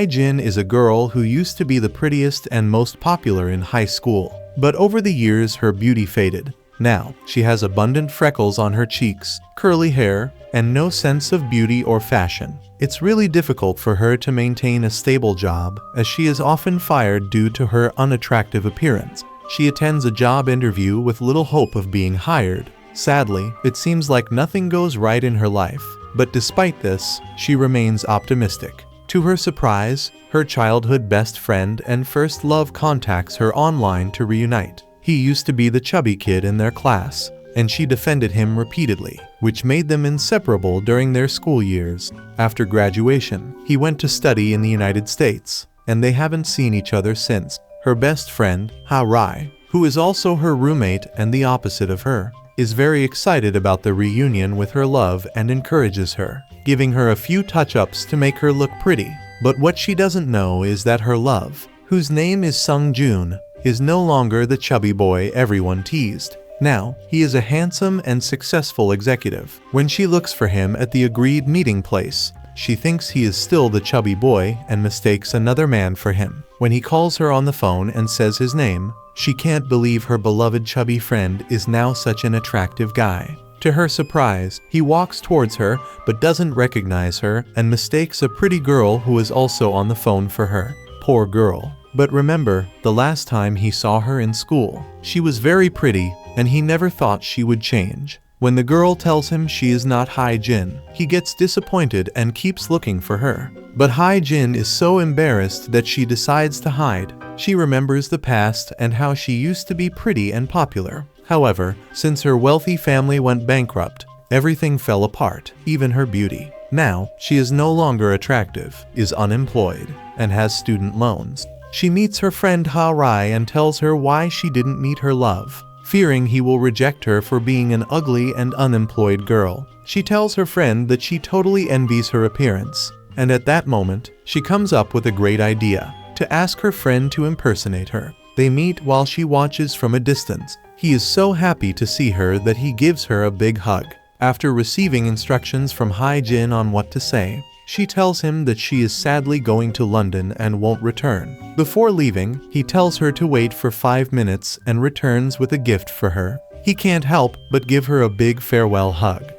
Jin is a girl who used to be the prettiest and most popular in high school, but over the years her beauty faded. Now, she has abundant freckles on her cheeks, curly hair, and no sense of beauty or fashion. It's really difficult for her to maintain a stable job, as she is often fired due to her unattractive appearance. She attends a job interview with little hope of being hired. Sadly, it seems like nothing goes right in her life, but despite this, she remains optimistic. To her surprise, her childhood best friend and first love contacts her online to reunite. He used to be the chubby kid in their class, and she defended him repeatedly, which made them inseparable during their school years. After graduation, he went to study in the United States, and they haven't seen each other since. Her best friend, Rai, who is also her roommate and the opposite of her, is very excited about the reunion with her love and encourages her, giving her a few touch-ups to make her look pretty. But what she doesn't know is that her love, whose name is Sung-joon, is no longer the chubby boy everyone teased. Now, he is a handsome and successful executive. When she looks for him at the agreed meeting place, she thinks he is still the chubby boy and mistakes another man for him. When he calls her on the phone and says his name, she can't believe her beloved chubby friend is now such an attractive guy. To her surprise, he walks towards her but doesn't recognize her and mistakes a pretty girl who is also on the phone for her. Poor girl. But remember, the last time he saw her in school, she was very pretty and he never thought she would change. When the girl tells him she is not Jin, he gets disappointed and keeps looking for her. But Jin is so embarrassed that she decides to hide. She remembers the past and how she used to be pretty and popular. However, since her wealthy family went bankrupt, everything fell apart, even her beauty. Now, she is no longer attractive, is unemployed, and has student loans. She meets her friend Rai and tells her why she didn't meet her love, fearing he will reject her for being an ugly and unemployed girl. She tells her friend that she totally envies her appearance, and at that moment, she comes up with a great idea, to ask her friend to impersonate her. They meet while she watches from a distance. He is so happy to see her that he gives her a big hug. After receiving instructions from Jin on what to say, she tells him that she is sadly going to London and won't return. Before leaving, he tells her to wait for 5 minutes and returns with a gift for her. He can't help but give her a big farewell hug.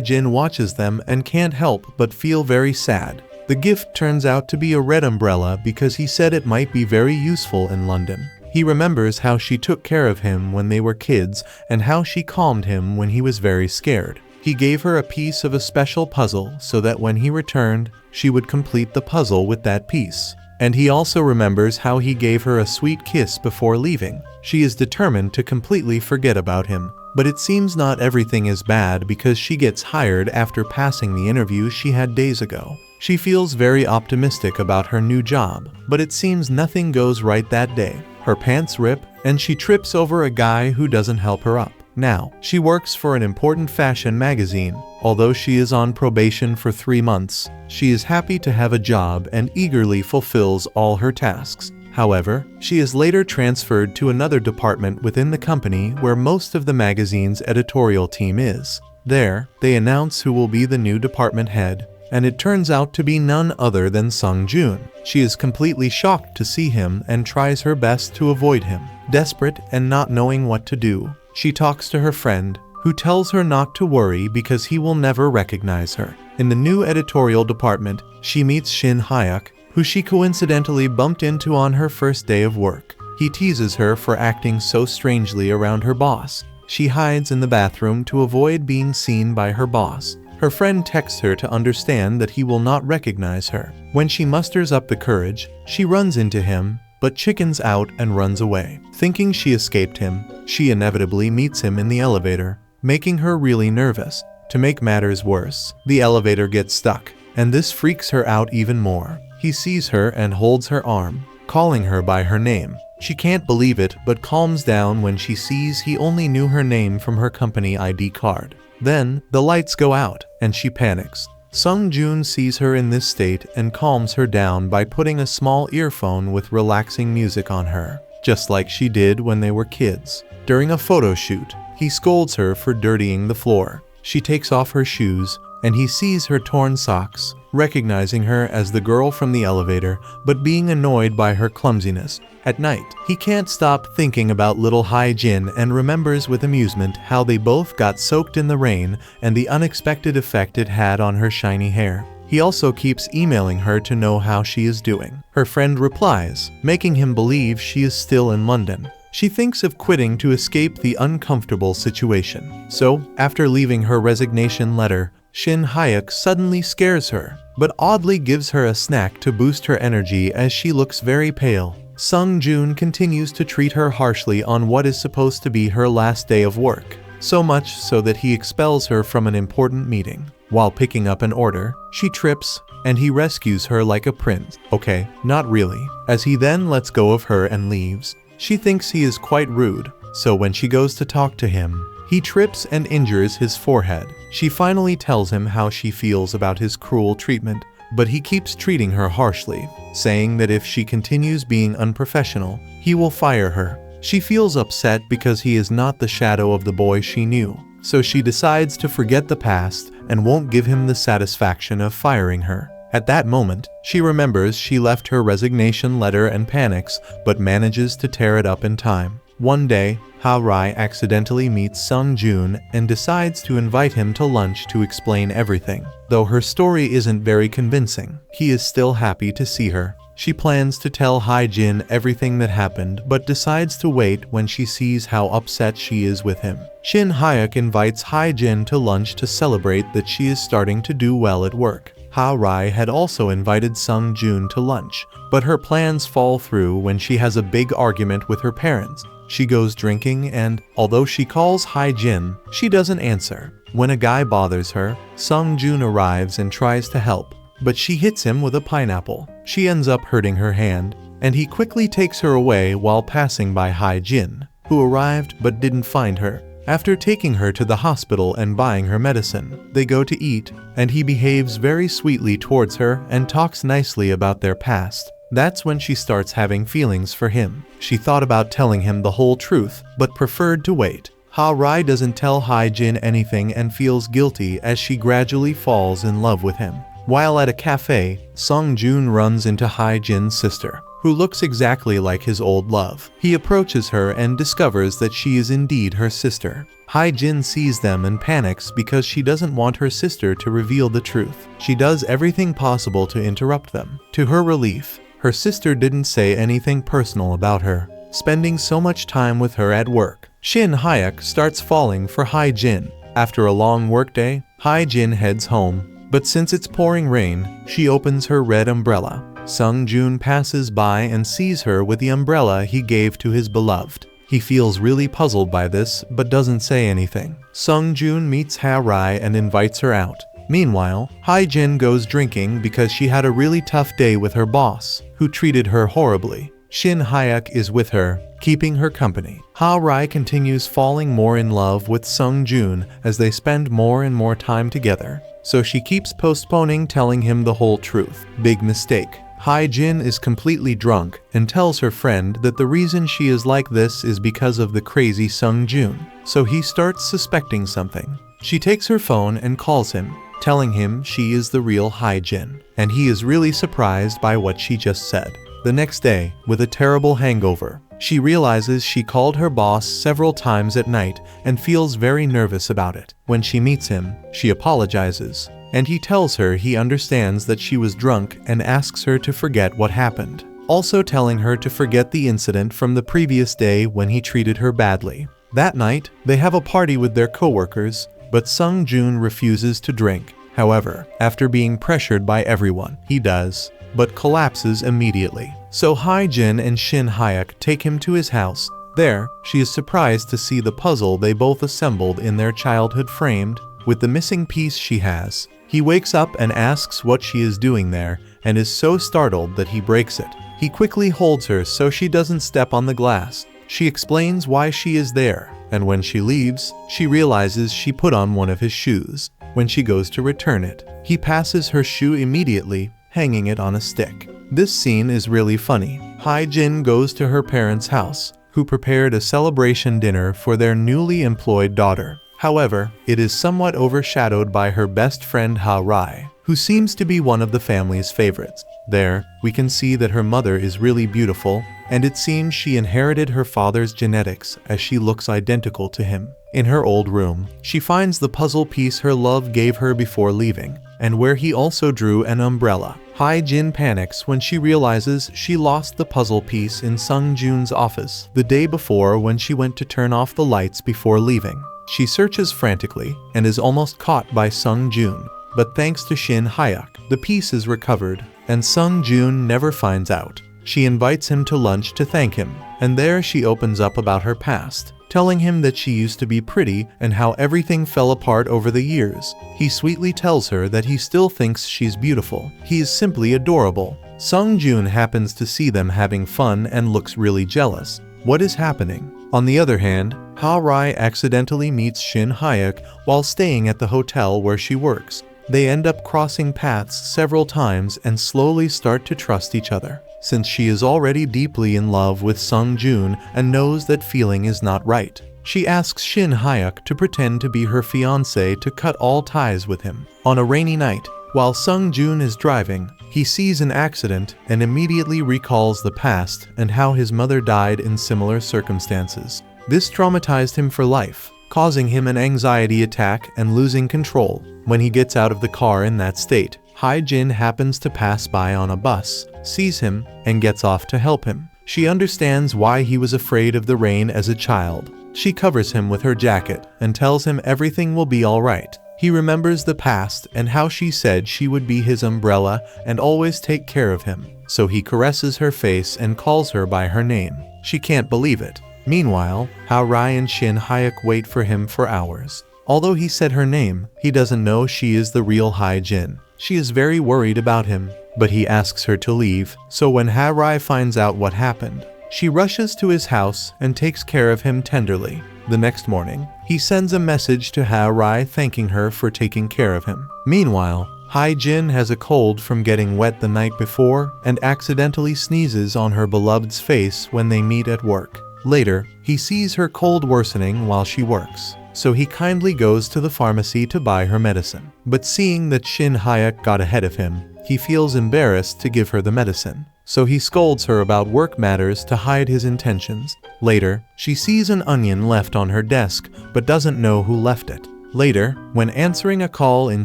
Jin watches them and can't help but feel very sad. The gift turns out to be a red umbrella because he said it might be very useful in London. He remembers how she took care of him when they were kids and how she calmed him when he was very scared. He gave her a piece of a special puzzle so that when he returned, she would complete the puzzle with that piece. And he also remembers how he gave her a sweet kiss before leaving. She is determined to completely forget about him. But it seems not everything is bad because she gets hired after passing the interview she had days ago. She feels very optimistic about her new job, but it seems nothing goes right that day. Her pants rip, and she trips over a guy who doesn't help her up. Now, she works for an important fashion magazine. Although she is on probation for 3 months, she is happy to have a job and eagerly fulfills all her tasks. However, she is later transferred to another department within the company where most of the magazine's editorial team is. There, they announce who will be the new department head, and it turns out to be none other than Sung-joon. She is completely shocked to see him and tries her best to avoid him. Desperate and not knowing what to do, she talks to her friend, who tells her not to worry because he will never recognize her. In the new editorial department, she meets Shin Hyuk, who she coincidentally bumped into on her first day of work. He teases her for acting so strangely around her boss. She hides in the bathroom to avoid being seen by her boss. Her friend texts her to understand that he will not recognize her. When she musters up the courage, she runs into him, but chickens out and runs away. Thinking she escaped him, she inevitably meets him in the elevator, making her really nervous. To make matters worse, the elevator gets stuck, and this freaks her out even more. He sees her and holds her arm, calling her by her name. She can't believe it but calms down when she sees he only knew her name from her company ID card. Then, the lights go out, and she panics. Sung-joon sees her in this state and calms her down by putting a small earphone with relaxing music on her, just like she did when they were kids. During a photo shoot, he scolds her for dirtying the floor. She takes off her shoes, and he sees her torn socks, recognizing her as the girl from the elevator, but being annoyed by her clumsiness. At night, he can't stop thinking about little Hae-jin and remembers with amusement how they both got soaked in the rain and the unexpected effect it had on her shiny hair. He also keeps emailing her to know how she is doing. Her friend replies, making him believe she is still in London. She thinks of quitting to escape the uncomfortable situation. So, after leaving her resignation letter, Shin Hyuk suddenly scares her, but oddly gives her a snack to boost her energy as she looks very pale. Sung Joon continues to treat her harshly on what is supposed to be her last day of work, so much so that he expels her from an important meeting. While picking up an order, she trips, and he rescues her like a prince. Okay, not really, as he then lets go of her and leaves. She thinks he is quite rude, so when she goes to talk to him, he trips and injures his forehead. She finally tells him how she feels about his cruel treatment, but he keeps treating her harshly, saying that if she continues being unprofessional, he will fire her. She feels upset because he is not the shadow of the boy she knew, so she decides to forget the past and won't give him the satisfaction of firing her. At that moment, she remembers she left her resignation letter and panics, but manages to tear it up in time. One day, Ha-rai accidentally meets Sung Joon and decides to invite him to lunch to explain everything. Though her story isn't very convincing, he is still happy to see her. She plans to tell Hae-jin everything that happened, but decides to wait when she sees how upset she is with him. Shin Hyuk invites Hae-jin to lunch to celebrate that she is starting to do well at work. Ha-rai had also invited Sung Joon to lunch, but her plans fall through when she has a big argument with her parents. She goes drinking and, although she calls Hae-jin, she doesn't answer. When a guy bothers her, Sung Joon arrives and tries to help, but she hits him with a pineapple. She ends up hurting her hand, and he quickly takes her away while passing by Hae-jin, who arrived but didn't find her. After taking her to the hospital and buying her medicine, they go to eat, and he behaves very sweetly towards her and talks nicely about their past. That's when she starts having feelings for him. She thought about telling him the whole truth, but preferred to wait. Ha-rai doesn't tell Hae-jin anything and feels guilty as she gradually falls in love with him. While at a cafe, Sung Joon runs into Hae-jin's sister, who looks exactly like his old love. He approaches her and discovers that she is indeed her sister. Hae-jin sees them and panics because she doesn't want her sister to reveal the truth. She does everything possible to interrupt them. To her relief, her sister didn't say anything personal about her, spending so much time with her at work. Shin Hyuk starts falling for Hae-jin. After a long workday, Hae-jin heads home, but since it's pouring rain, she opens her red umbrella. Sung Joon passes by and sees her with the umbrella he gave to his beloved. He feels really puzzled by this, but doesn't say anything. Sung Joon meets Ha-rai and invites her out. Meanwhile, Hae-jin goes drinking because she had a really tough day with her boss, who treated her horribly. Shin Hyuk is with her, keeping her company. Ha-rai continues falling more in love with Sung Joon as they spend more and more time together, so she keeps postponing telling him the whole truth. Big mistake. Hae-jin is completely drunk and tells her friend that the reason she is like this is because of the crazy Sung Joon, so he starts suspecting something. She takes her phone and calls him, telling him she is the real Hae-jin, and he is really surprised by what she just said. The next day, with a terrible hangover, she realizes she called her boss several times at night and feels very nervous about it. When she meets him, she apologizes, and he tells her he understands that she was drunk and asks her to forget what happened, also telling her to forget the incident from the previous day when he treated her badly. That night, they have a party with their coworkers, but Sung Joon refuses to drink. However, after being pressured by everyone, he does, but collapses immediately. So Hae-jin and Shin Hyuk take him to his house. There, she is surprised to see the puzzle they both assembled in their childhood framed with the missing piece she has. He wakes up and asks what she is doing there and is so startled that he breaks it. He quickly holds her so she doesn't step on the glass. She explains why she is there, and when she leaves, she realizes she put on one of his shoes. When she goes to return it, he passes her shoe immediately, hanging it on a stick. This scene is really funny. Hae-jin goes to her parents' house, who prepared a celebration dinner for their newly employed daughter. However, it is somewhat overshadowed by her best friend Ha-rai, who who seems to be one of the family's favorites. There, we can see that her mother is really beautiful, and it seems she inherited her father's genetics as she looks identical to him. In her old room, she finds the puzzle piece her love gave her before leaving, and where he also drew an umbrella. Hae-jin panics when she realizes she lost the puzzle piece in Sung-jun's office the day before when she went to turn off the lights before leaving. She searches frantically and is almost caught by Sung-jun, but thanks to Shin Hyuk, the piece is recovered, and Sung-jun never finds out. She invites him to lunch to thank him, and there she opens up about her past, telling him that she used to be pretty and how everything fell apart over the years. He sweetly tells her that he still thinks she's beautiful. He is simply adorable. Sung-jun happens to see them having fun and looks really jealous. What is happening? On the other hand, Ha-rai accidentally meets Shin Hyuk while staying at the hotel where she works. They end up crossing paths several times and slowly start to trust each other. Since she is already deeply in love with Sung-jun and knows that feeling is not right, she asks Shin Hyuk to pretend to be her fiancé to cut all ties with him. On a rainy night, while Sung-jun is driving, he sees an accident and immediately recalls the past and how his mother died in similar circumstances. This traumatized him for life, causing him an anxiety attack and losing control. When he gets out of the car in that state, Hae-jin happens to pass by on a bus, sees him, and gets off to help him. She understands why he was afraid of the rain as a child. She covers him with her jacket and tells him everything will be alright. He remembers the past and how she said she would be his umbrella and always take care of him. So he caresses her face and calls her by her name. She can't believe it. Meanwhile, Ha-rai and Shin Hyuk wait for him for hours. Although he said her name, he doesn't know she is the real Hae-jin. She is very worried about him, but he asks her to leave, so when Ha-rai finds out what happened, she rushes to his house and takes care of him tenderly. The next morning, he sends a message to Ha-rai thanking her for taking care of him. Meanwhile, Hae-jin has a cold from getting wet the night before and accidentally sneezes on her beloved's face when they meet at work. Later, he sees her cold worsening while she works, so he kindly goes to the pharmacy to buy her medicine. But seeing that Shin Hyuk got ahead of him, he feels embarrassed to give her the medicine, so he scolds her about work matters to hide his intentions. Later, she sees an onion left on her desk but doesn't know who left it. Later, when answering a call in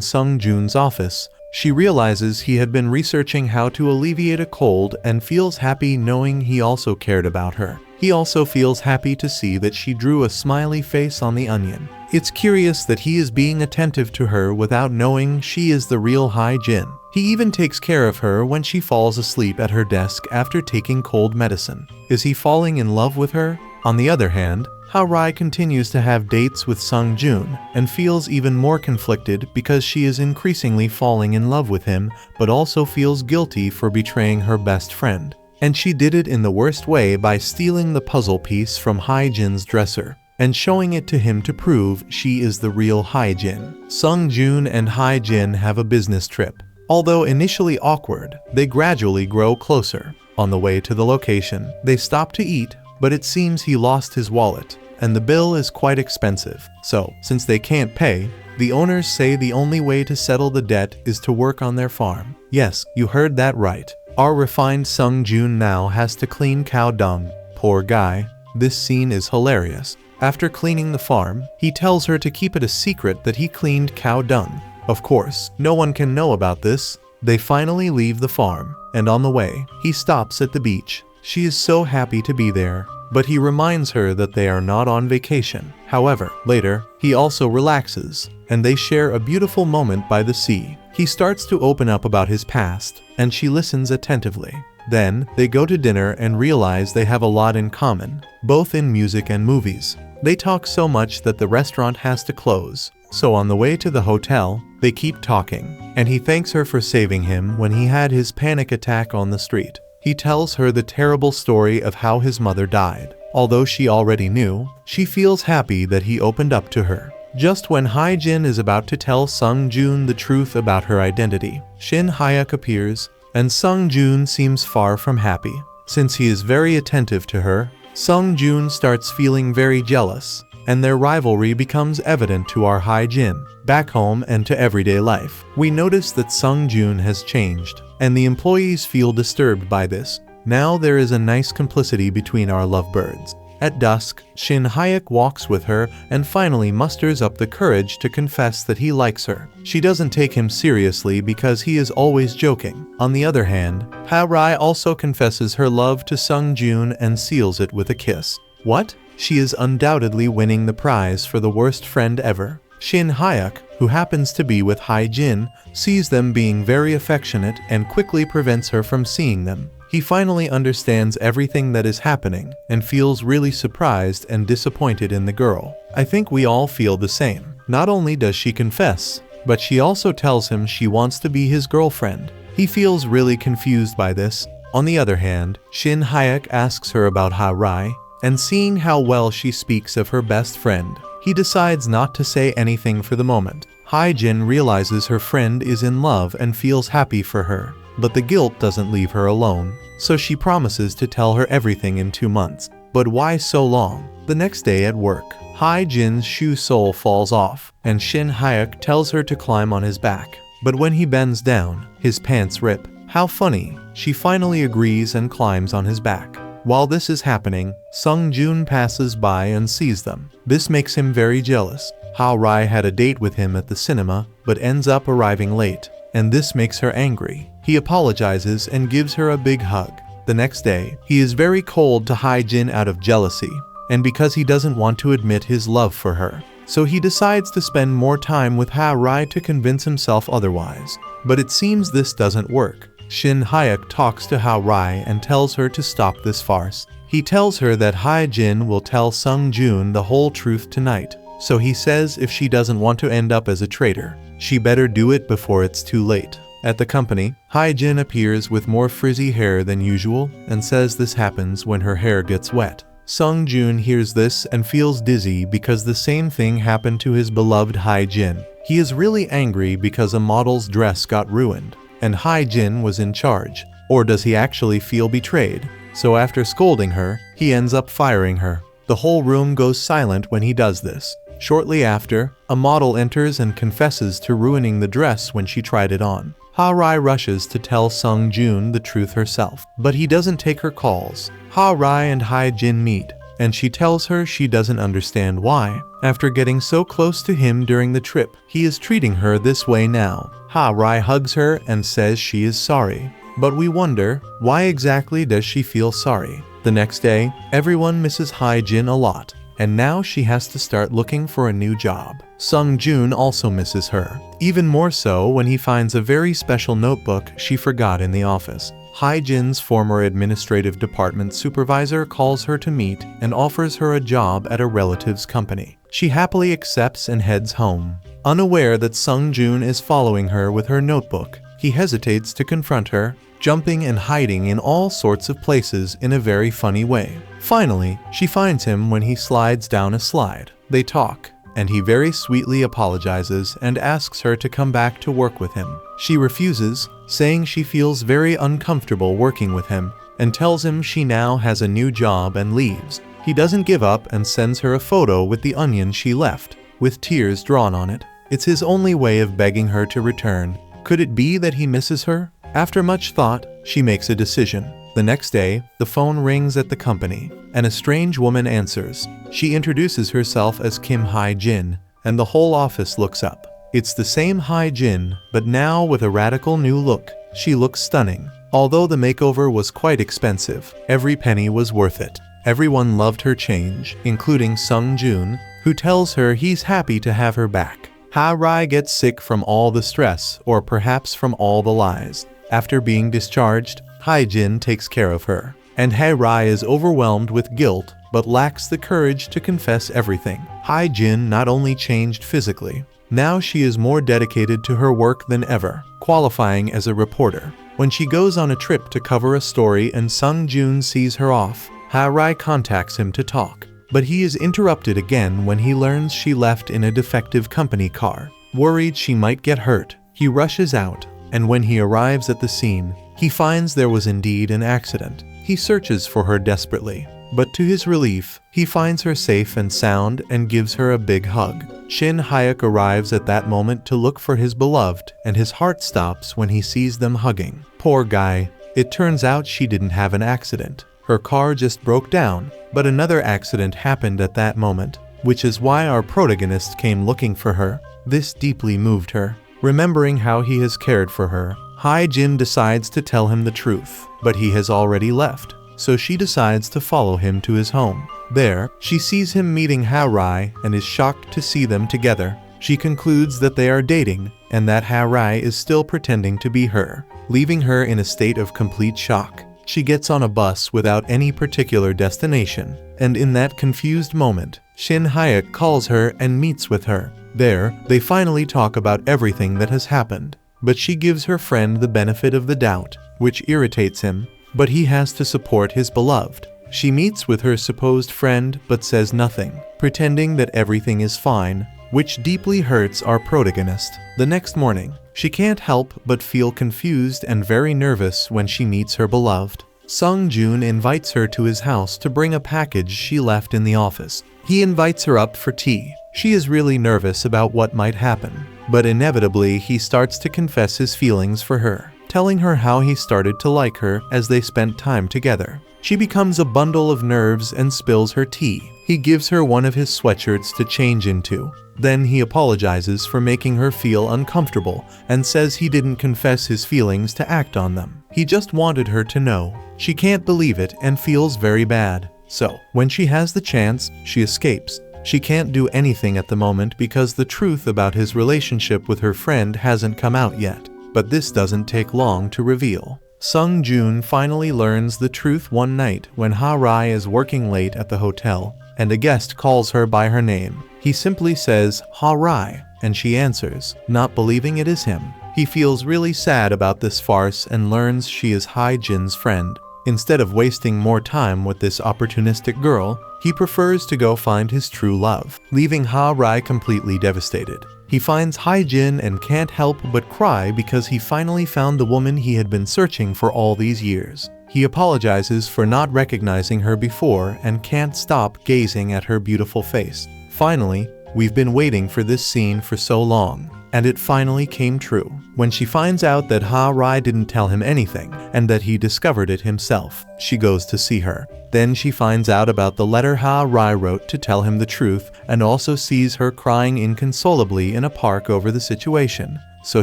Sung-jun's office, she realizes he had been researching how to alleviate a cold and feels happy knowing he also cared about her. He also feels happy to see that she drew a smiley face on the onion. It's curious that he is being attentive to her without knowing she is the real Hae-jin. He even takes care of her when she falls asleep at her desk after taking cold medicine. Is he falling in love with her? On the other hand, Ha-rai continues to have dates with Sung-jun and feels even more conflicted because she is increasingly falling in love with him but also feels guilty for betraying her best friend. And she did it in the worst way by stealing the puzzle piece from Hae-jin's dresser and showing it to him to prove she is the real Hae-jin. Sung-jun and Hae-jin have a business trip. Although initially awkward, they gradually grow closer. On the way to the location, they stop to eat, but it seems he lost his wallet, and the bill is quite expensive. So, since they can't pay, the owners say the only way to settle the debt is to work on their farm. Yes, you heard that right. Our refined Sung-jun now has to clean cow dung. Poor guy. This scene is hilarious. After cleaning the farm, he tells her to keep it a secret that he cleaned cow dung. Of course, no one can know about this. They finally leave the farm, and on the way, he stops at the beach. She is so happy to be there, but he reminds her that they are not on vacation. However, later, he also relaxes, and they share a beautiful moment by the sea. He starts to open up about his past, and she listens attentively. Then, they go to dinner and realize they have a lot in common, both in music and movies. They talk so much that the restaurant has to close. So on the way to the hotel, they keep talking, and he thanks her for saving him when he had his panic attack on the street. He tells her the terrible story of how his mother died. Although she already knew, she feels happy that he opened up to her. Just when Hae-jin is about to tell Sung-jun the truth about her identity, Shin Hyuk appears, and Sung-jun seems far from happy. Since he is very attentive to her, Sung-jun starts feeling very jealous. and their rivalry becomes evident to our Hae-jin. Back home and to everyday life, we notice that Sung-joon has changed, and the employees feel disturbed by this. Now there is a nice complicity between our lovebirds. At dusk, Shin Hyuk walks with her and finally musters up the courage to confess that he likes her. She doesn't take him seriously because he is always joking. On the other hand, Ha-rai also confesses her love to Sung-joon and seals it with a kiss. What? She is undoubtedly winning the prize for the worst friend ever. Shin Hyuk, who happens to be with Hae-jin, sees them being very affectionate and quickly prevents her from seeing them. He finally understands everything that is happening and feels really surprised and disappointed in the girl. I think we all feel the same. Not only does she confess, but she also tells him she wants to be his girlfriend. He feels really confused by this. On the other hand, Shin Hyuk asks her about Ha-rai, and seeing how well she speaks of her best friend, he decides not to say anything for the moment. Hae-jin realizes her friend is in love and feels happy for her. But the guilt doesn't leave her alone, so she promises to tell her everything in 2 months. But why so long? The next day at work, Hae-jin's shoe sole falls off, and Shin Hyuk tells her to climb on his back. But when he bends down, his pants rip. How funny. She finally agrees and climbs on his back. While this is happening, Sung-joon passes by and sees them. This makes him very jealous. Ha-rai had a date with him at the cinema, but ends up arriving late, and this makes her angry. He apologizes and gives her a big hug. The next day, he is very cold to Hae-jin out of jealousy, and because he doesn't want to admit his love for her. So he decides to spend more time with Ha-rai to convince himself otherwise. But it seems this doesn't work. Shin Hyuk talks to Ha-rai and tells her to stop this farce. He tells her that Hae-jin will tell Sung-joon the whole truth tonight. So he says if she doesn't want to end up as a traitor, she better do it before it's too late. At the company, Hae-jin appears with more frizzy hair than usual and says this happens when her hair gets wet. Sung-joon hears this and feels dizzy because the same thing happened to his beloved Hae-jin. He is really angry because a model's dress got ruined, and Hae-jin was in charge. Or does he actually feel betrayed? So after scolding her, he ends up firing her. The whole room goes silent when he does this. Shortly after, a model enters and confesses to ruining the dress when she tried it on. Ha-rai rushes to tell Sung-joon the truth herself, but he doesn't take her calls. Ha-rai and Hae-jin meet, and she tells her she doesn't understand why. After getting so close to him during the trip, he is treating her this way now. Ha-rai hugs her and says she is sorry. But we wonder, why exactly does she feel sorry? The next day, everyone misses Hae-jin a lot, and now she has to start looking for a new job. Sung-joon also misses her, even more so when he finds a very special notebook she forgot in the office. Hae-jin's former administrative department supervisor calls her to meet and offers her a job at a relative's company. She happily accepts and heads home. Unaware that Sung-joon is following her with her notebook, he hesitates to confront her, jumping and hiding in all sorts of places in a very funny way. Finally, she finds him when he slides down a slide. They talk, and he very sweetly apologizes and asks her to come back to work with him. She refuses, saying she feels very uncomfortable working with him, and tells him she now has a new job and leaves. He doesn't give up and sends her a photo with the onion she left, with tears drawn on it. It's his only way of begging her to return. Could it be that he misses her? After much thought, she makes a decision. The next day, the phone rings at the company, and a strange woman answers. She introduces herself as Kim Hae-jin, and the whole office looks up. It's the same Hae-jin, but now with a radical new look. She looks stunning. Although the makeover was quite expensive, every penny was worth it. Everyone loved her change, including Sung-joon, who tells her he's happy to have her back. Ha-rai gets sick from all the stress, or perhaps from all the lies. After being discharged, Hae-jin takes care of her, and Ha-rai is overwhelmed with guilt but lacks the courage to confess everything. Hae-jin not only changed physically, now she is more dedicated to her work than ever, qualifying as a reporter. When she goes on a trip to cover a story and Sung-joon sees her off, Ha-rai contacts him to talk, but he is interrupted again when he learns she left in a defective company car. Worried she might get hurt, he rushes out, and when he arrives at the scene, he finds there was indeed an accident. He searches for her desperately, but to his relief, he finds her safe and sound and gives her a big hug. Shin Hyuk arrives at that moment to look for his beloved, and his heart stops when he sees them hugging. Poor guy. It turns out she didn't have an accident. Her car just broke down, but another accident happened at that moment, which is why our protagonist came looking for her. This deeply moved her. Remembering how he has cared for her, Hae-jin decides to tell him the truth, but he has already left, so she decides to follow him to his home. There, she sees him meeting Ha-rai and is shocked to see them together. She concludes that they are dating and that Ha-rai is still pretending to be her, leaving her in a state of complete shock. She gets on a bus without any particular destination, and in that confused moment, Shin Hyuk calls her and meets with her. There, they finally talk about everything that has happened, but she gives her friend the benefit of the doubt, which irritates him, but he has to support his beloved. She meets with her supposed friend but says nothing, pretending that everything is fine, which deeply hurts our protagonist. The next morning, she can't help but feel confused and very nervous when she meets her beloved. Sung-joon invites her to his house to bring a package she left in the office. He invites her up for tea. She is really nervous about what might happen, but inevitably he starts to confess his feelings for her, telling her how he started to like her as they spent time together. She becomes a bundle of nerves and spills her tea. He gives her one of his sweatshirts to change into. Then he apologizes for making her feel uncomfortable and says he didn't confess his feelings to act on them. He just wanted her to know. She can't believe it and feels very bad. So, when she has the chance, she escapes. She can't do anything at the moment because the truth about his relationship with her friend hasn't come out yet. But this doesn't take long to reveal. Sung-joon finally learns the truth one night when Ha-rai is working late at the hotel, and a guest calls her by her name. He simply says, "Ha-rai," and she answers, not believing it is him. He feels really sad about this farce and learns she is Hae-jin's friend. Instead of wasting more time with this opportunistic girl, he prefers to go find his true love, leaving Ha-rai completely devastated. He finds Hae-jin and can't help but cry because he finally found the woman he had been searching for all these years. He apologizes for not recognizing her before and can't stop gazing at her beautiful face. Finally, we've been waiting for this scene for so long, and it finally came true. When she finds out that Ha-rai didn't tell him anything and that he discovered it himself, she goes to see her. Then she finds out about the letter Ha-rai wrote to tell him the truth and also sees her crying inconsolably in a park over the situation. So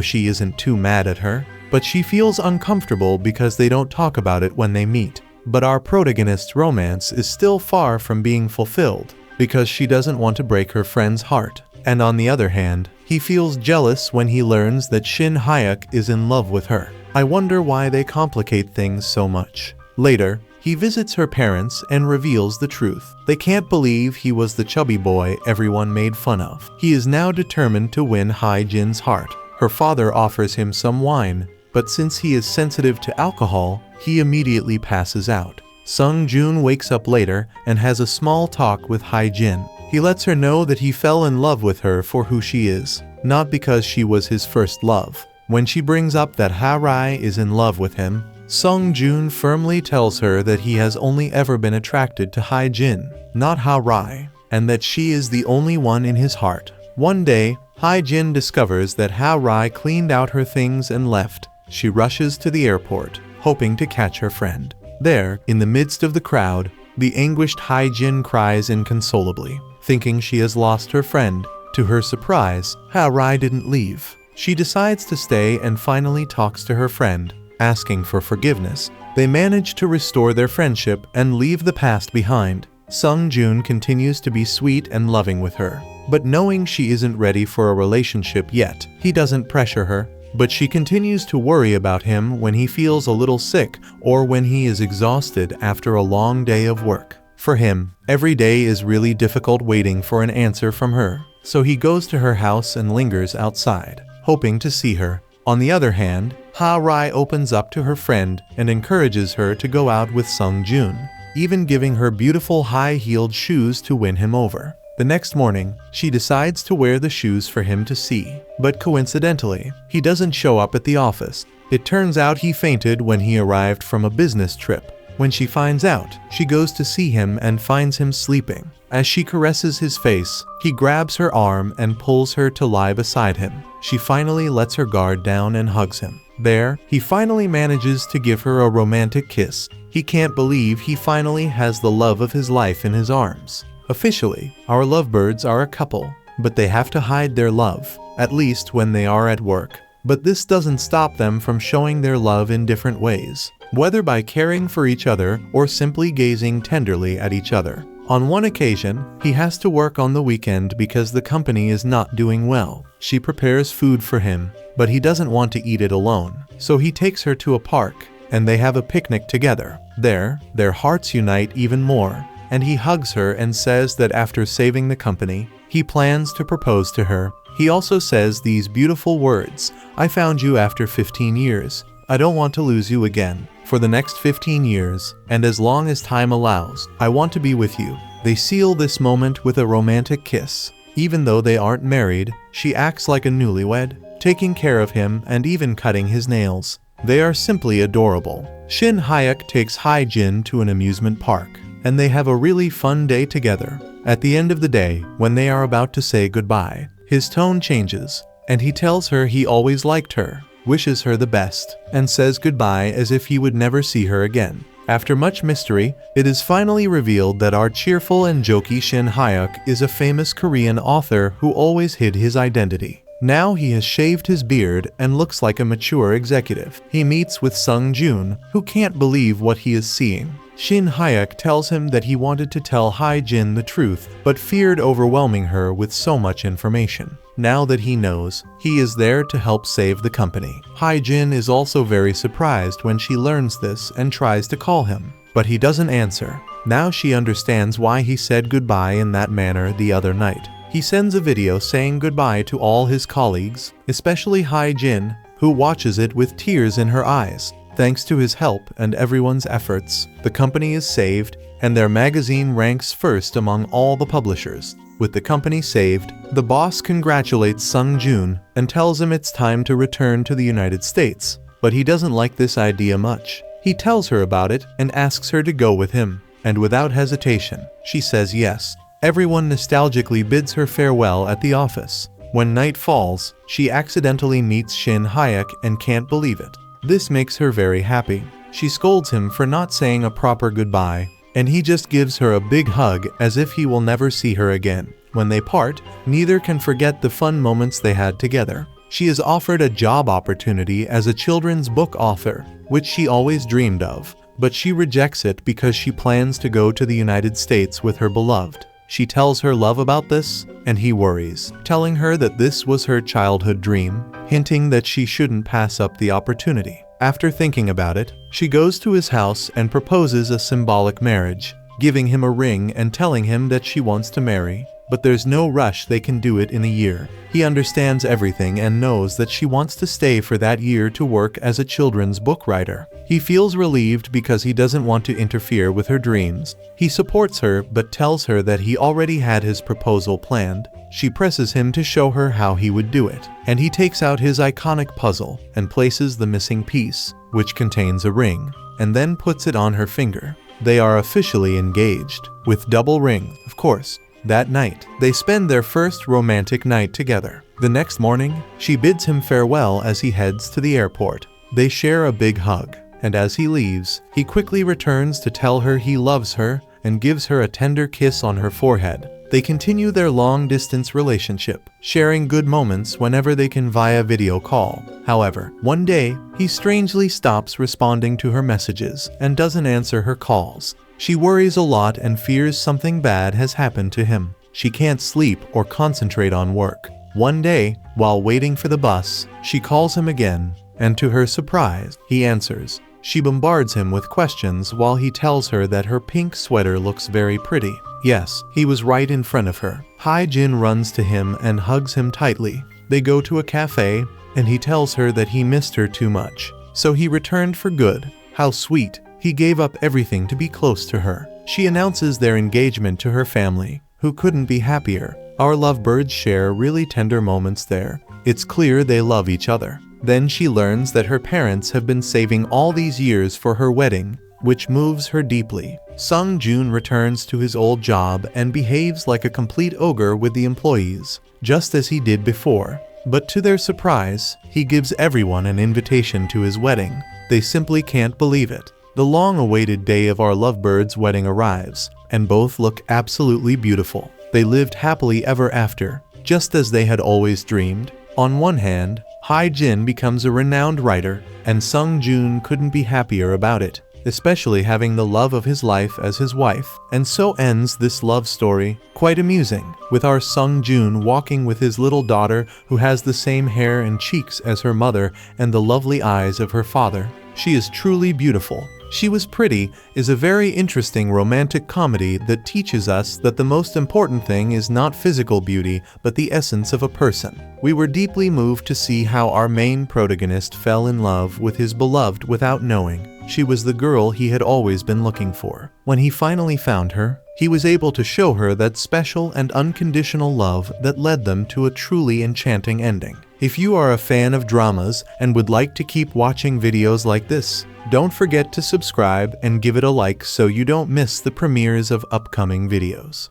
she isn't too mad at her, but she feels uncomfortable because they don't talk about it when they meet. But our protagonist's romance is still far from being fulfilled because she doesn't want to break her friend's heart. And on the other hand, he feels jealous when he learns that Shin Hyuk is in love with her. I wonder why they complicate things so much. Later, he visits her parents and reveals the truth. They can't believe he was the chubby boy everyone made fun of. He is now determined to win Hae-jin's heart. Her father offers him some wine, but since he is sensitive to alcohol, he immediately passes out. Sung-joon wakes up later and has a small talk with Hae-jin. He lets her know that he fell in love with her for who she is, not because she was his first love. When she brings up that Ha-rai is in love with him, Sung-joon firmly tells her that he has only ever been attracted to Hae-jin, not Ha-rai, and that she is the only one in his heart. One day, Hae-jin discovers that Ha-rai cleaned out her things and left. She rushes to the airport, hoping to catch her friend. There, in the midst of the crowd, the anguished Hae-jin cries inconsolably, thinking she has lost her friend. To her surprise, Ha-rai didn't leave. She decides to stay and finally talks to her friend, asking for forgiveness. They manage to restore their friendship and leave the past behind. Sung-joon continues to be sweet and loving with her, but knowing she isn't ready for a relationship yet, he doesn't pressure her. But she continues to worry about him when he feels a little sick or when he is exhausted after a long day of work. For him, every day is really difficult waiting for an answer from her, so he goes to her house and lingers outside, hoping to see her. On the other hand, Ha-rai opens up to her friend and encourages her to go out with Sung-joon, even giving her beautiful high-heeled shoes to win him over. The next morning, she decides to wear the shoes for him to see, but coincidentally, he doesn't show up at the office. It turns out he fainted when he arrived from a business trip. When she finds out, she goes to see him and finds him sleeping. As she caresses his face, he grabs her arm and pulls her to lie beside him. She finally lets her guard down and hugs him. There, he finally manages to give her a romantic kiss. He can't believe he finally has the love of his life in his arms. Officially, our lovebirds are a couple, but they have to hide their love, at least when they are at work. But this doesn't stop them from showing their love in different ways, whether by caring for each other or simply gazing tenderly at each other. On one occasion, he has to work on the weekend because the company is not doing well. She prepares food for him, but he doesn't want to eat it alone, so he takes her to a park, and they have a picnic together. There, their hearts unite even more, and he hugs her and says that after saving the company, he plans to propose to her. He also says these beautiful words, "I found you after 15 years. I don't want to lose you again. For the next 15 years, and as long as time allows, I want to be with you." They seal this moment with a romantic kiss. Even though they aren't married, she acts like a newlywed, taking care of him and even cutting his nails. They are simply adorable. Shin Hyuk takes Hae-jin to an amusement park, and they have a really fun day together. At the end of the day, when they are about to say goodbye, his tone changes, and he tells her he always liked her, wishes her the best, and says goodbye as if he would never see her again. After much mystery, it is finally revealed that our cheerful and jokey Shin Hyuk is a famous Korean author who always hid his identity. Now he has shaved his beard and looks like a mature executive. He meets with Sung Joon, who can't believe what he is seeing. Shin Hyuk tells him that he wanted to tell Hae-jin the truth, but feared overwhelming her with so much information. Now that he knows, he is there to help save the company. Hae-jin is also very surprised when she learns this and tries to call him, but he doesn't answer. Now she understands why he said goodbye in that manner the other night. He sends a video saying goodbye to all his colleagues, especially Hae-jin, who watches it with tears in her eyes. Thanks to his help and everyone's efforts, the company is saved, and their magazine ranks first among all the publishers. With the company saved, the boss congratulates Sung Joon and tells him it's time to return to the United States. But he doesn't like this idea much. He tells her about it and asks her to go with him, and without hesitation, she says yes. Everyone nostalgically bids her farewell at the office. When night falls, she accidentally meets Shin Hyuk and can't believe it. This makes her very happy. She scolds him for not saying a proper goodbye, and he just gives her a big hug as if he will never see her again. When they part, neither can forget the fun moments they had together. She is offered a job opportunity as a children's book author, which she always dreamed of, but she rejects it because she plans to go to the United States with her beloved. She tells her love about this, and he worries, telling her that this was her childhood dream, hinting that she shouldn't pass up the opportunity. After thinking about it, she goes to his house and proposes a symbolic marriage, giving him a ring and telling him that she wants to marry, but there's no rush, they can do it in a year. He understands everything and knows that she wants to stay for that year to work as a children's book writer. He feels relieved because he doesn't want to interfere with her dreams. He supports her but tells her that he already had his proposal planned. She presses him to show her how he would do it, and he takes out his iconic puzzle and places the missing piece, which contains a ring, and then puts it on her finger. They are officially engaged, with double rings, of course. That night, they spend their first romantic night together. The next morning, she bids him farewell as he heads to the airport. They share a big hug, and as he leaves, he quickly returns to tell her he loves her and gives her a tender kiss on her forehead. They continue their long-distance relationship, sharing good moments whenever they can via video call. However, one day, he strangely stops responding to her messages and doesn't answer her calls. She worries a lot and fears something bad has happened to him. She can't sleep or concentrate on work. One day, while waiting for the bus, she calls him again, and to her surprise, he answers. She bombards him with questions while he tells her that her pink sweater looks very pretty. Yes, he was right in front of her. Hae-jin runs to him and hugs him tightly. They go to a cafe, and he tells her that he missed her too much. So he returned for good. How sweet. He gave up everything to be close to her. She announces their engagement to her family, who couldn't be happier. Our lovebirds share really tender moments there. It's clear they love each other. Then she learns that her parents have been saving all these years for her wedding, which moves her deeply. Sung Joon returns to his old job and behaves like a complete ogre with the employees, just as he did before. But to their surprise, he gives everyone an invitation to his wedding. They simply can't believe it. The long-awaited day of our lovebirds' wedding arrives, and both look absolutely beautiful. They lived happily ever after, just as they had always dreamed. On one hand, Hae Jin becomes a renowned writer, and Sung Joon couldn't be happier about it, especially having the love of his life as his wife. And so ends this love story, quite amusing, with our Sung Joon walking with his little daughter who has the same hair and cheeks as her mother and the lovely eyes of her father. She is truly beautiful. She Was Pretty is a very interesting romantic comedy that teaches us that the most important thing is not physical beauty, but the essence of a person. We were deeply moved to see how our main protagonist fell in love with his beloved without knowing. She was the girl he had always been looking for. When he finally found her, he was able to show her that special and unconditional love that led them to a truly enchanting ending. If you are a fan of dramas and would like to keep watching videos like this, don't forget to subscribe and give it a like so you don't miss the premieres of upcoming videos.